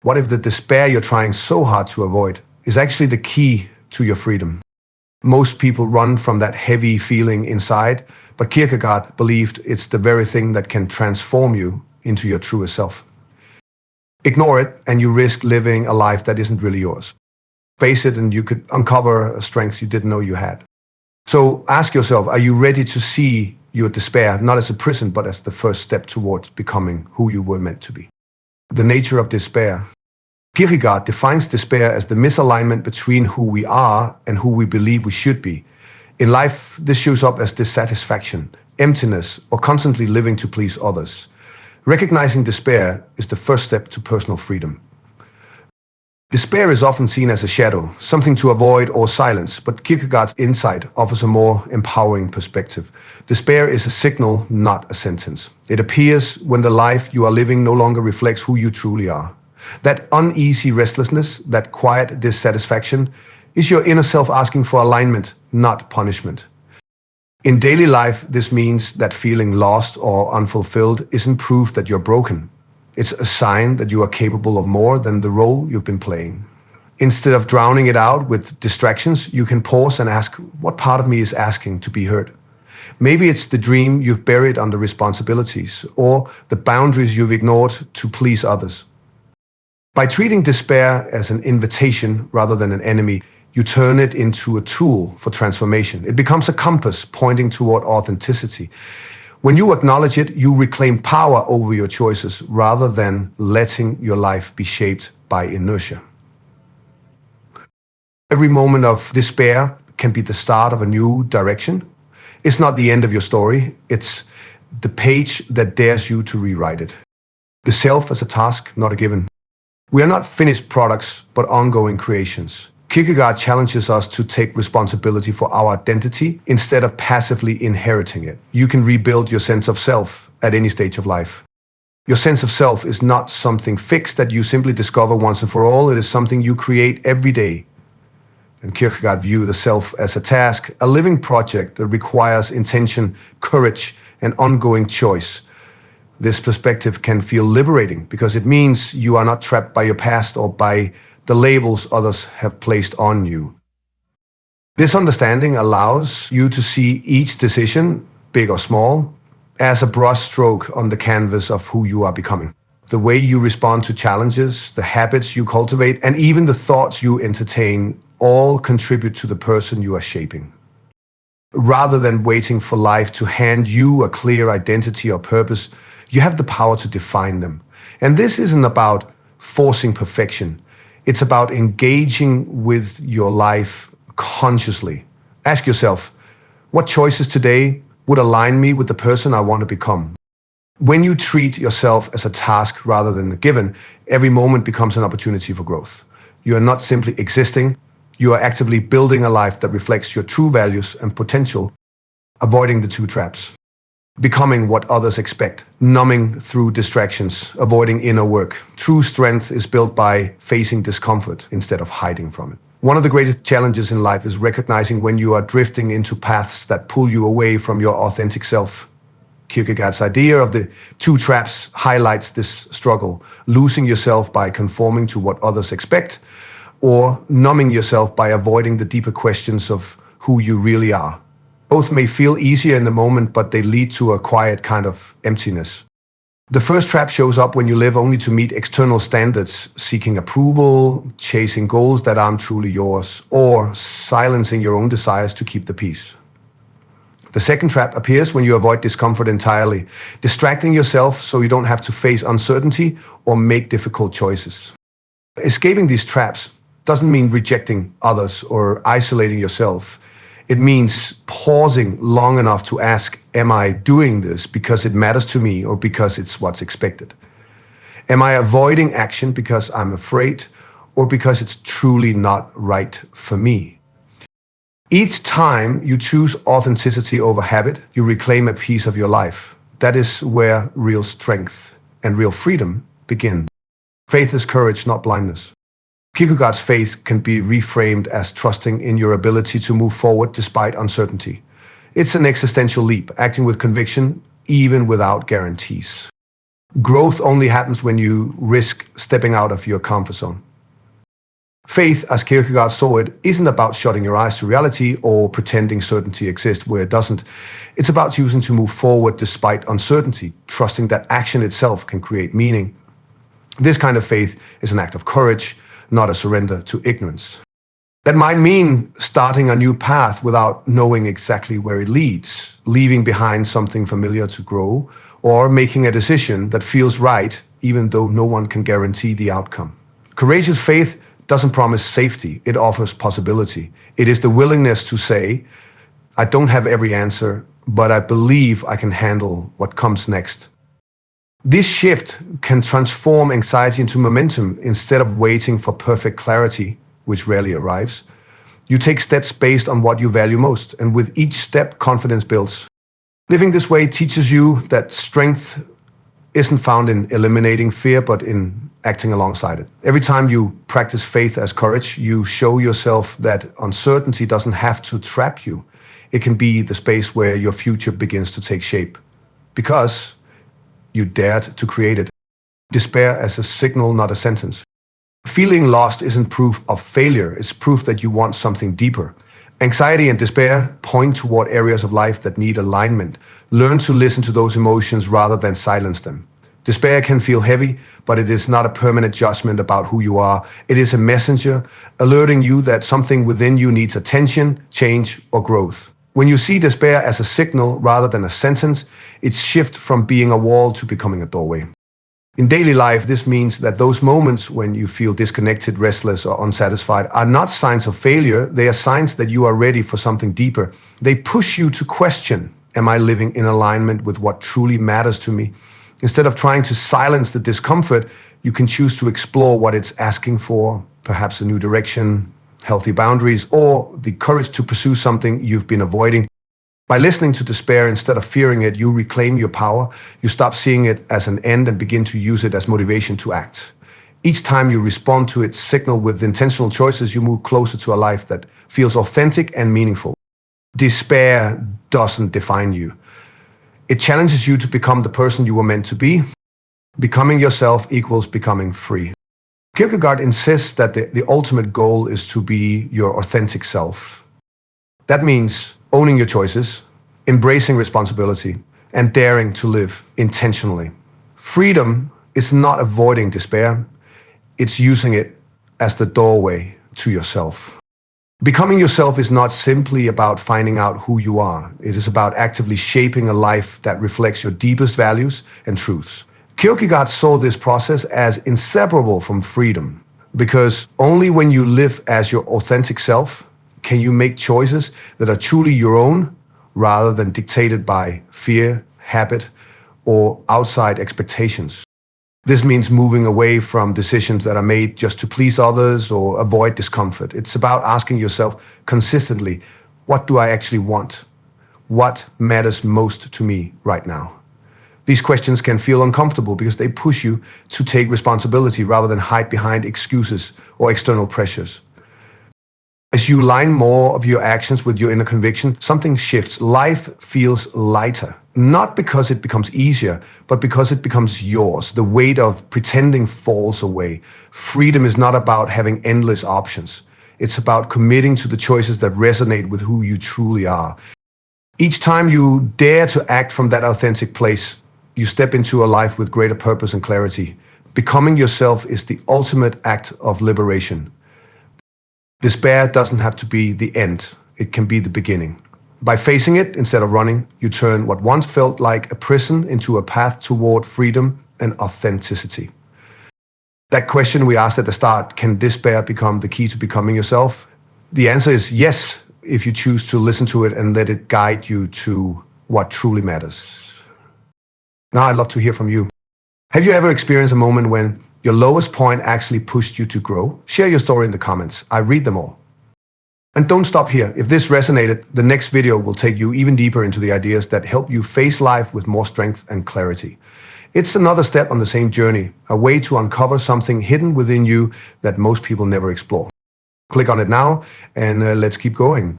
What if the despair you're trying so hard to avoid is actually the key to your freedom? Most people run from that heavy feeling inside, but Kierkegaard believed it's the very thing that can transform you into your truest self. Ignore it and you risk living a life that isn't really yours. Face it and you could uncover a strength you didn't know you had. So ask yourself, are you ready to see your despair not as a prison, but as the first step towards becoming who you were meant to be? The nature of despair. Kierkegaard defines despair as the misalignment between who we are and who we believe we should be. In life, this shows up as dissatisfaction, emptiness, or constantly living to please others. Recognizing despair is the first step to personal freedom. Despair is often seen as a shadow, something to avoid or silence, but Kierkegaard's insight offers a more empowering perspective. Despair is a signal, not a sentence. It appears when the life you are living no longer reflects who you truly are. That uneasy restlessness, that quiet dissatisfaction, is your inner self asking for alignment, not punishment. In daily life, this means that feeling lost or unfulfilled isn't proof that you're broken. It's a sign that you are capable of more than the role you've been playing. Instead of drowning it out with distractions, you can pause and ask, what part of me is asking to be heard? Maybe it's the dream you've buried under responsibilities, or the boundaries you've ignored to please others. By treating despair as an invitation rather than an enemy, you turn it into a tool for transformation. It becomes a compass pointing toward authenticity. When you acknowledge it, you reclaim power over your choices rather than letting your life be shaped by inertia. Every moment of despair can be the start of a new direction. It's not the end of your story. It's the page that dares you to rewrite it. The self as a task, not a given. We are not finished products, but ongoing creations. Kierkegaard challenges us to take responsibility for our identity instead of passively inheriting it. You can rebuild your sense of self at any stage of life. Your sense of self is not something fixed that you simply discover once and for all. It is something you create every day. And Kierkegaard views the self as a task, a living project that requires intention, courage, and ongoing choice. This perspective can feel liberating because it means you are not trapped by your past or by the labels others have placed on you. This understanding allows you to see each decision, big or small, as a brushstroke on the canvas of who you are becoming. The way you respond to challenges, the habits you cultivate, and even the thoughts you entertain all contribute to the person you are shaping. Rather than waiting for life to hand you a clear identity or purpose, you have the power to define them. And this isn't about forcing perfection. It's about engaging with your life consciously. Ask yourself, what choices today would align me with the person I want to become? When you treat yourself as a task rather than a given, every moment becomes an opportunity for growth. You are not simply existing, you are actively building a life that reflects your true values and potential, avoiding the two traps. Becoming what others expect, numbing through distractions, avoiding inner work. True strength is built by facing discomfort instead of hiding from it. One of the greatest challenges in life is recognizing when you are drifting into paths that pull you away from your authentic self. Kierkegaard's idea of the two traps highlights this struggle, losing yourself by conforming to what others expect, or numbing yourself by avoiding the deeper questions of who you really are. Both may feel easier in the moment, but they lead to a quiet kind of emptiness. The first trap shows up when you live only to meet external standards, seeking approval, chasing goals that aren't truly yours, or silencing your own desires to keep the peace. The second trap appears when you avoid discomfort entirely, distracting yourself so you don't have to face uncertainty or make difficult choices. Escaping these traps doesn't mean rejecting others or isolating yourself. It means pausing long enough to ask, am I doing this because it matters to me or because it's what's expected? Am I avoiding action because I'm afraid or because it's truly not right for me? Each time you choose authenticity over habit, you reclaim a piece of your life. That is where real strength and real freedom begin. Faith is courage, not blindness. Kierkegaard's faith can be reframed as trusting in your ability to move forward despite uncertainty. It's an existential leap, acting with conviction even without guarantees. Growth only happens when you risk stepping out of your comfort zone. Faith, as Kierkegaard saw it, isn't about shutting your eyes to reality or pretending certainty exists where it doesn't. It's about choosing to move forward despite uncertainty, trusting that action itself can create meaning. This kind of faith is an act of courage, not a surrender to ignorance. That might mean starting a new path without knowing exactly where it leads, leaving behind something familiar to grow, or making a decision that feels right even though no one can guarantee the outcome. Courageous faith doesn't promise safety, it offers possibility. It is the willingness to say, I don't have every answer, but I believe I can handle what comes next. This shift can transform anxiety into momentum. Instead of waiting for perfect clarity, which rarely arrives, you take steps based on what you value most, and with each step, confidence builds. Living this way teaches you that strength isn't found in eliminating fear, but in acting alongside it. Every time you practice faith as courage, you show yourself that uncertainty doesn't have to trap you. It can be the space where your future begins to take shape, because you dared to create it. Despair as a signal, not a sentence. Feeling lost isn't proof of failure, it's proof that you want something deeper. Anxiety and despair point toward areas of life that need alignment. Learn to listen to those emotions rather than silence them. Despair can feel heavy, but it is not a permanent judgment about who you are. It is a messenger alerting you that something within you needs attention, change, or growth. When you see despair as a signal rather than a sentence, it shifts from being a wall to becoming a doorway. In daily life, this means that those moments when you feel disconnected, restless, or unsatisfied are not signs of failure. They are signs that you are ready for something deeper. They push you to question, am I living in alignment with what truly matters to me? Instead of trying to silence the discomfort, you can choose to explore what it's asking for, perhaps a new direction, healthy boundaries, or the courage to pursue something you've been avoiding. By listening to despair instead of fearing it, you reclaim your power. You stop seeing it as an end and begin to use it as motivation to act. Each time you respond to its signal with intentional choices, you move closer to a life that feels authentic and meaningful. Despair doesn't define you. It challenges you to become the person you were meant to be. Becoming yourself equals becoming free. Kierkegaard insists that the ultimate goal is to be your authentic self. That means owning your choices, embracing responsibility, and daring to live intentionally. Freedom is not avoiding despair, it's using it as the doorway to yourself. Becoming yourself is not simply about finding out who you are. It is about actively shaping a life that reflects your deepest values and truths. Kierkegaard saw this process as inseparable from freedom, because only when you live as your authentic self can you make choices that are truly your own rather than dictated by fear, habit, or outside expectations. This means moving away from decisions that are made just to please others or avoid discomfort. It's about asking yourself consistently, what do I actually want? What matters most to me right now? These questions can feel uncomfortable because they push you to take responsibility rather than hide behind excuses or external pressures. As you align more of your actions with your inner conviction, something shifts. Life feels lighter, not because it becomes easier, but because it becomes yours. The weight of pretending falls away. Freedom is not about having endless options. It's about committing to the choices that resonate with who you truly are. Each time you dare to act from that authentic place, you step into a life with greater purpose and clarity. Becoming yourself is the ultimate act of liberation. Despair doesn't have to be the end, it can be the beginning. By facing it instead of running, you turn what once felt like a prison into a path toward freedom and authenticity. That question we asked at the start, can despair become the key to becoming yourself? The answer is yes, if you choose to listen to it and let it guide you to what truly matters. Now I'd love to hear from you. Have you ever experienced a moment when your lowest point actually pushed you to grow? Share your story in the comments. I read them all. And don't stop here. If this resonated, the next video will take you even deeper into the ideas that help you face life with more strength and clarity. It's another step on the same journey, a way to uncover something hidden within you that most people never explore. Click on it now and let's keep going.